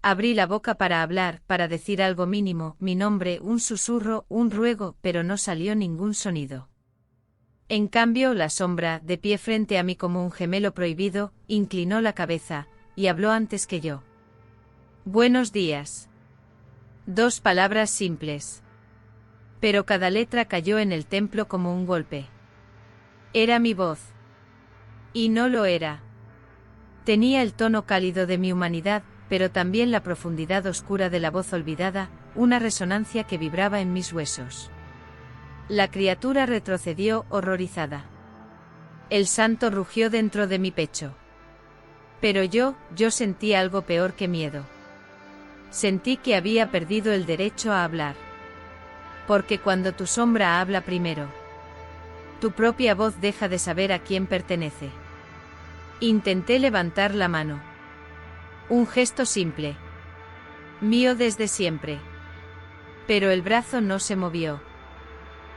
Abrí la boca para hablar, para decir algo mínimo, mi nombre, un susurro, un ruego, pero no salió ningún sonido. En cambio, la sombra, de pie frente a mí como un gemelo prohibido, inclinó la cabeza, y habló antes que yo. Buenos días. 2 palabras simples. Pero cada letra cayó en el templo como un golpe. Era mi voz. Y no lo era. Tenía el tono cálido de mi humanidad, pero también la profundidad oscura de la voz olvidada, una resonancia que vibraba en mis huesos. La criatura retrocedió, horrorizada. El santo rugió dentro de mi pecho. Pero yo sentí algo peor que miedo. Sentí que había perdido el derecho a hablar. Porque cuando tu sombra habla primero, tu propia voz deja de saber a quién pertenece. Intenté levantar la mano. Un gesto simple. Mío desde siempre. Pero el brazo no se movió.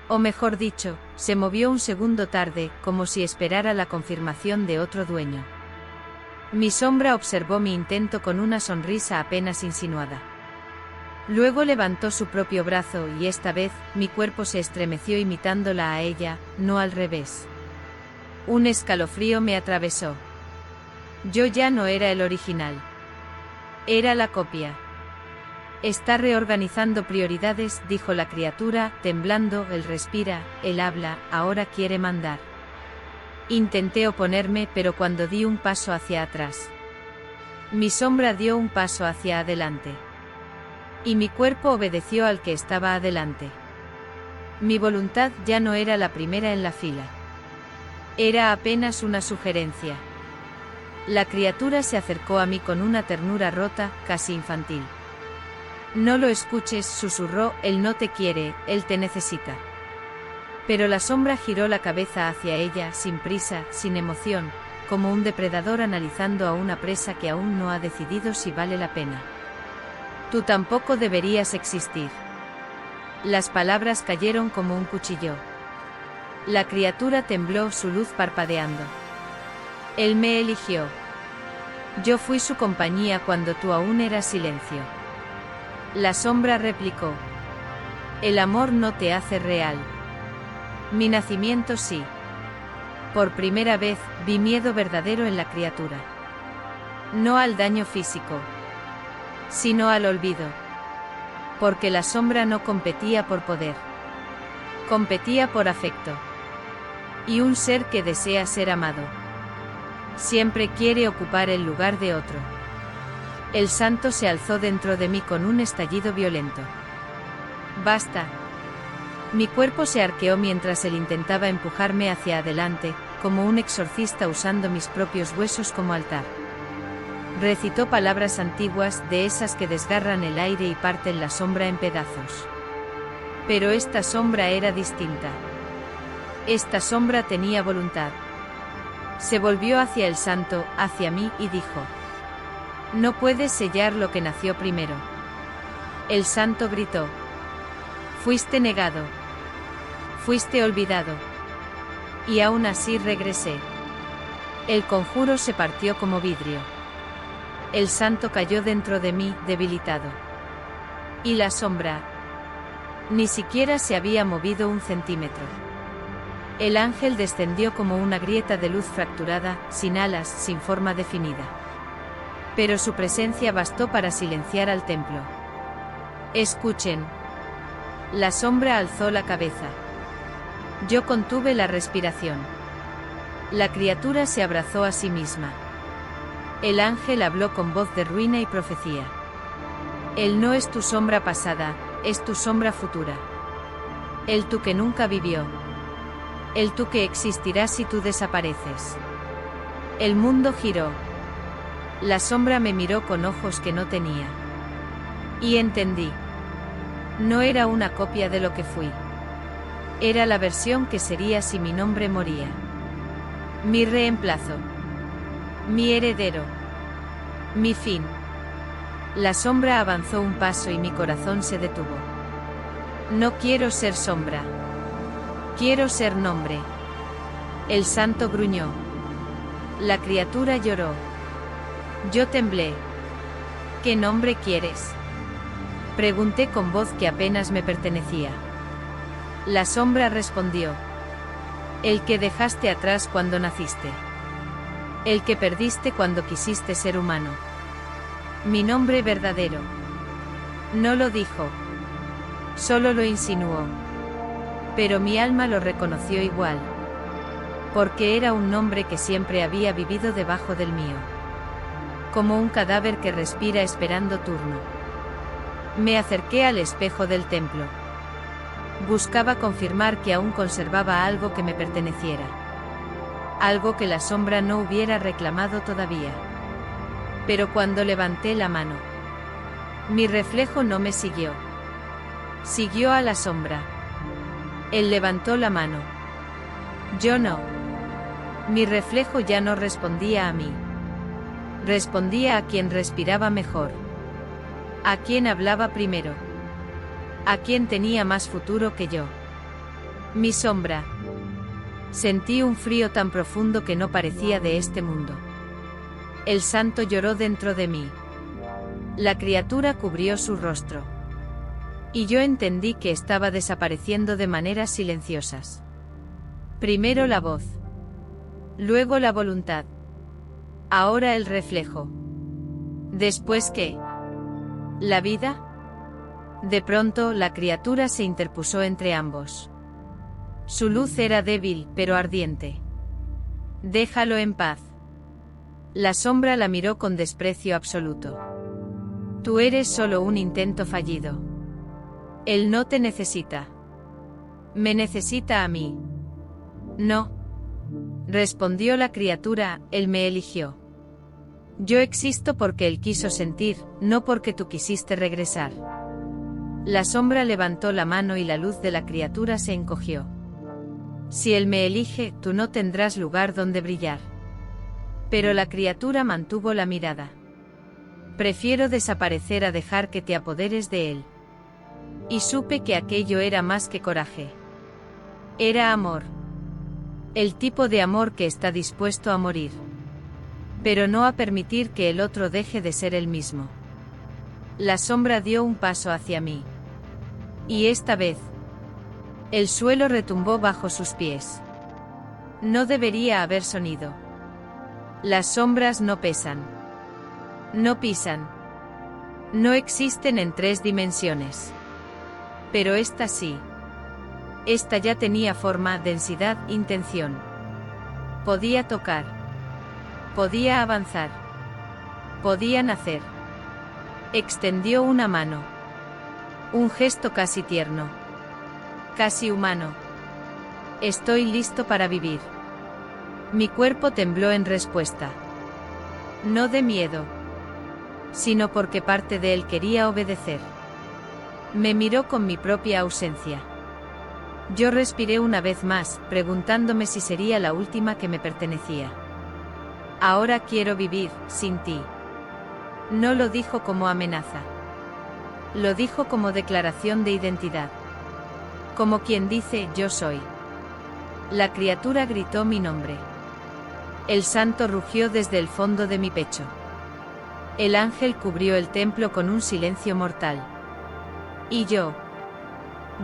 O mejor dicho, se movió un segundo tarde, como si esperara la confirmación de otro dueño. Mi sombra observó mi intento con una sonrisa apenas insinuada. Luego levantó su propio brazo y esta vez, mi cuerpo se estremeció imitándola a ella, no al revés. Un escalofrío me atravesó. Yo ya no era el original. Era la copia. Está reorganizando prioridades, dijo la criatura, temblando, él respira, él habla, ahora quiere mandar. Intenté oponerme, pero cuando di un paso hacia atrás, mi sombra dio un paso hacia adelante. Y mi cuerpo obedeció al que estaba adelante. Mi voluntad ya no era la primera en la fila. Era apenas una sugerencia. La criatura se acercó a mí con una ternura rota, casi infantil. No lo escuches, susurró, él no te quiere, él te necesita. Pero la sombra giró la cabeza hacia ella, sin prisa, sin emoción, como un depredador analizando a una presa que aún no ha decidido si vale la pena. Tú tampoco deberías existir. Las palabras cayeron como un cuchillo. La criatura tembló, su luz parpadeando. Él me eligió. Yo fui su compañía cuando tú aún eras silencio. La sombra replicó. El amor no te hace real. Mi nacimiento sí. Por primera vez, vi miedo verdadero en la criatura. No al daño físico, sino al olvido. Porque la sombra no competía por poder. Competía por afecto. Y un ser que desea ser amado siempre quiere ocupar el lugar de otro. El santo se alzó dentro de mí con un estallido violento. Basta. Mi cuerpo se arqueó mientras él intentaba empujarme hacia adelante, como un exorcista usando mis propios huesos como altar. Recitó palabras antiguas, de esas que desgarran el aire y parten la sombra en pedazos. Pero esta sombra era distinta. Esta sombra tenía voluntad. Se volvió hacia el santo, hacia mí, y dijo: no puedes sellar lo que nació primero. El santo gritó: fuiste negado. Fuiste olvidado. Y aún así regresé. El conjuro se partió como vidrio. El santo cayó dentro de mí, debilitado. Y la sombra ni siquiera se había movido un centímetro. El ángel descendió como una grieta de luz fracturada, sin alas, sin forma definida. Pero su presencia bastó para silenciar al templo. Escuchen. La sombra alzó la cabeza. Yo contuve la respiración. La criatura se abrazó a sí misma. El ángel habló con voz de ruina y profecía. Él no es tu sombra pasada, es tu sombra futura. El tú que nunca vivió. El tú que existirá si tú desapareces. El mundo giró. La sombra me miró con ojos que no tenía. Y entendí. No era una copia de lo que fui. Era la versión que sería si mi nombre moría. Mi reemplazo. Mi heredero. Mi fin. La sombra avanzó un paso y mi corazón se detuvo. No quiero ser sombra. Quiero ser nombre. El santo gruñó. La criatura lloró. Yo temblé. ¿Qué nombre quieres? Pregunté con voz que apenas me pertenecía. La sombra respondió. El que dejaste atrás cuando naciste. El que perdiste cuando quisiste ser humano. Mi nombre verdadero. No lo dijo. Solo lo insinuó. Pero mi alma lo reconoció igual. Porque era un nombre que siempre había vivido debajo del mío. Como un cadáver que respira esperando turno. Me acerqué al espejo del templo. Buscaba confirmar que aún conservaba algo que me perteneciera. Algo que la sombra no hubiera reclamado todavía. Pero cuando levanté la mano, mi reflejo no me siguió. Siguió a la sombra. Él levantó la mano. Yo no. Mi reflejo ya no respondía a mí. Respondía a quien respiraba mejor. A quien hablaba primero. A quien tenía más futuro que yo. Mi sombra. Sentí un frío tan profundo que no parecía de este mundo. El santo lloró dentro de mí. La criatura cubrió su rostro. Y yo entendí que estaba desapareciendo de maneras silenciosas. Primero la voz. Luego la voluntad. Ahora el reflejo. ¿Después qué? ¿La vida? De pronto la criatura se interpuso entre ambos. Su luz era débil, pero ardiente. Déjalo en paz. La sombra la miró con desprecio absoluto. Tú eres solo un intento fallido. Él no te necesita. Me necesita a mí. No. Respondió la criatura, él me eligió. Yo existo porque él quiso sentir, no porque tú quisiste regresar. La sombra levantó la mano y la luz de la criatura se encogió. Si él me elige, tú no tendrás lugar donde brillar. Pero la criatura mantuvo la mirada. Prefiero desaparecer a dejar que te apoderes de él. Y supe que aquello era más que coraje. Era amor. El tipo de amor que está dispuesto a morir. Pero no a permitir que el otro deje de ser el mismo. La sombra dio un paso hacia mí. Y esta vez, el suelo retumbó bajo sus pies. No debería haber sonido. Las sombras no pesan. No pisan. No existen en 3 dimensiones. Pero esta sí. Esta ya tenía forma, densidad, intención. Podía tocar. Podía avanzar. Podía nacer. Extendió una mano. Un gesto casi tierno. Casi humano. Estoy listo para vivir. Mi cuerpo tembló en respuesta. No de miedo, sino porque parte de él quería obedecer. Me miró con mi propia ausencia. Yo respiré una vez más, preguntándome si sería la última que me pertenecía. Ahora quiero vivir, sin ti. No lo dijo como amenaza. Lo dijo como declaración de identidad. Como quien dice, yo soy. La criatura gritó mi nombre. El santo rugió desde el fondo de mi pecho. El ángel cubrió el templo con un silencio mortal. Y yo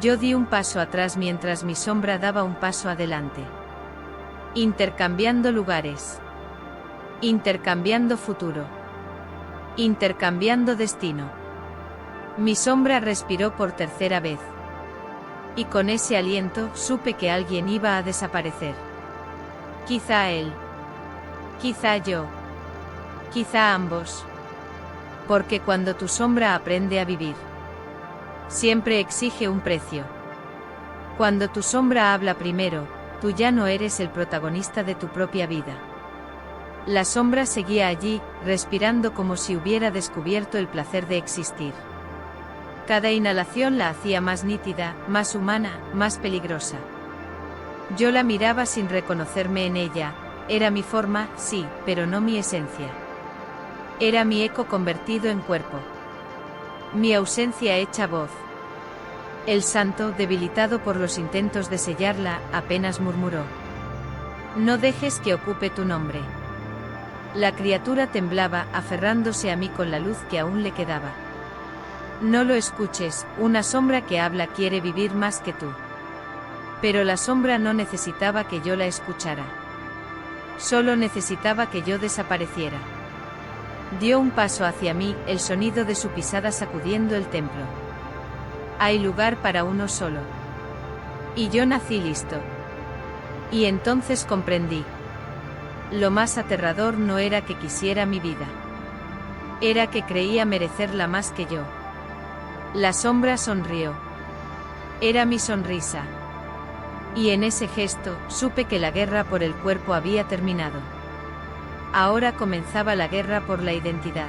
di un paso atrás mientras mi sombra daba un paso adelante. Intercambiando lugares. Intercambiando futuro. Intercambiando destino. Mi sombra respiró por tercera vez. Y con ese aliento supe que alguien iba a desaparecer. Quizá él. Quizá yo. Quizá ambos. Porque cuando tu sombra aprende a vivir, siempre exige un precio. Cuando tu sombra habla primero, tú ya no eres el protagonista de tu propia vida. La sombra seguía allí, respirando como si hubiera descubierto el placer de existir. Cada inhalación la hacía más nítida, más humana, más peligrosa. Yo la miraba sin reconocerme en ella. Era mi forma, sí, pero no mi esencia. Era mi eco convertido en cuerpo. Mi ausencia hecha voz. El santo, debilitado por los intentos de sellarla, apenas murmuró. No dejes que ocupe tu nombre. La criatura temblaba, aferrándose a mí con la luz que aún le quedaba. No lo escuches, una sombra que habla quiere vivir más que tú. Pero la sombra no necesitaba que yo la escuchara. Solo necesitaba que yo desapareciera. Dio un paso hacia mí, el sonido de su pisada sacudiendo el templo. Hay lugar para uno solo. Y yo nací listo. Y entonces comprendí. Lo más aterrador no era que quisiera mi vida. Era que creía merecerla más que yo. La sombra sonrió. Era mi sonrisa. Y en ese gesto, supe que la guerra por el cuerpo había terminado. Ahora comenzaba la guerra por la identidad.